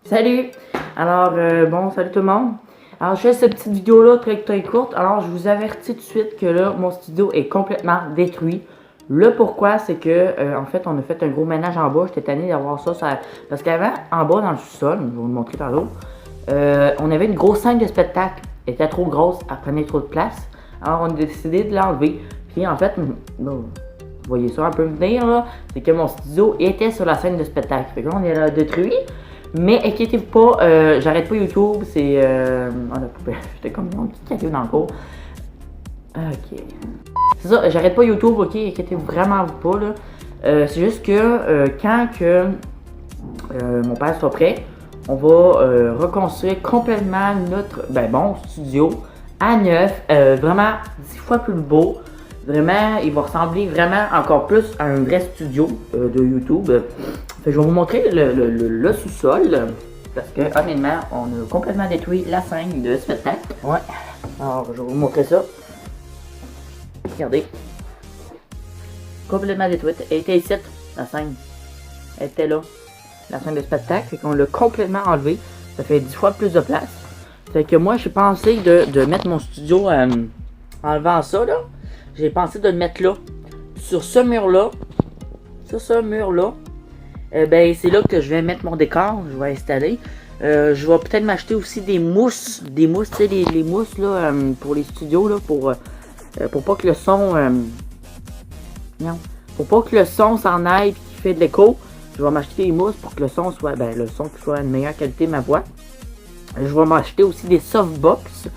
Salut! Alors, bon, salut tout le monde. Alors, je fais cette petite vidéo-là très courte. Alors, je vous avertis tout de suite que là, mon studio est complètement détruit. Le pourquoi, c'est que, en fait, on a fait un gros ménage en bas. J'étais tanné d'avoir ça, parce qu'avant, en bas, dans le sous-sol, je vais vous le montrer par là, on avait une grosse scène de spectacle. Elle était trop grosse, elle prenait trop de place. Alors, on a décidé de l'enlever. Puis, en fait, bon, vous voyez ça un peu venir, là, c'est que mon studio était sur la scène de spectacle. Fait que là, on est détruit. Mais inquiétez-vous pas, j'arrête pas YouTube, c'est... oh la poupée, j'étais comme mon petit caillou dans le cours. Ok. C'est ça, j'arrête pas YouTube, ok, inquiétez-vous vraiment pas, là. C'est juste que quand que mon père soit prêt, on va reconstruire complètement notre, bon, studio à neuf, vraiment 10 fois plus beau. Vraiment, il va ressembler vraiment encore plus à un vrai studio de YouTube. Je vais vous montrer le sous-sol. Parce que, honnêtement, on a complètement détruit la scène de spectacle. Ouais. Alors, je vais vous montrer ça. Regardez. Complètement détruite. Elle était ici, la scène. Elle était là. La scène de spectacle. Fait qu'on l'a complètement enlevé. Ça fait 10 fois plus de place. Fait que moi, j'ai pensé de mettre mon studio en enlevant ça, là. J'ai pensé de le mettre là, sur ce mur-là. Sur ce mur-là. C'est là que je vais mettre mon décor. Je vais installer. Je vais peut-être m'acheter aussi des mousses. Des mousses, tu sais, les mousses là, pour les studios, là, pour pas que le son... non. Pour pas que le son s'en aille et qu'il fait de l'écho. Je vais m'acheter des mousses pour que le son soit... le son soit de meilleure qualité, ma voix. Je vais m'acheter aussi des softbox.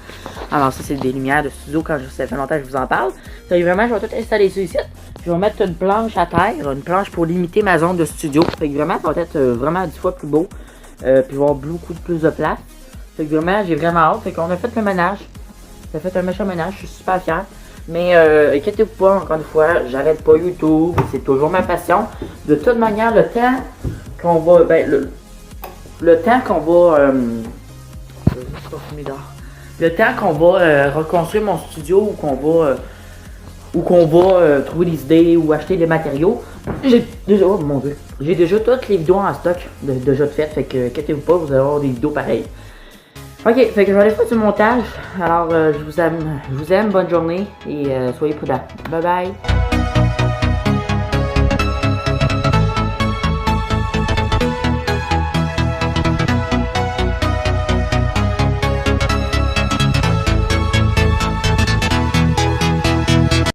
Alors ça, c'est des lumières de studio quand ça fait longtemps que je vous en parle. Vraiment, je vais tout installer ça ici. Je vais mettre une planche à terre, une planche pour limiter ma zone de studio. Fait que vraiment, ça va être vraiment 10 fois plus beau. Puis il va y avoir beaucoup plus de place. Fait que vraiment, j'ai vraiment hâte. Fait qu'on a fait le ménage. Ça a fait un méchant ménage, je suis super fier. Mais inquiétez-vous pas, encore une fois, j'arrête pas YouTube. C'est toujours ma passion. De toute manière, le temps qu'on va... le temps qu'on va... le temps qu'on va reconstruire mon studio ou qu'on va trouver des idées ou acheter des matériaux, j'ai déjà, oh mon dieu, j'ai déjà toutes les vidéos en stock déjà faites, fait que inquiétez-vous pas, vous allez avoir des vidéos pareilles. Ok, fait que je vais aller faire du montage, alors je vous aime, bonne journée et soyez prudents. Bye bye!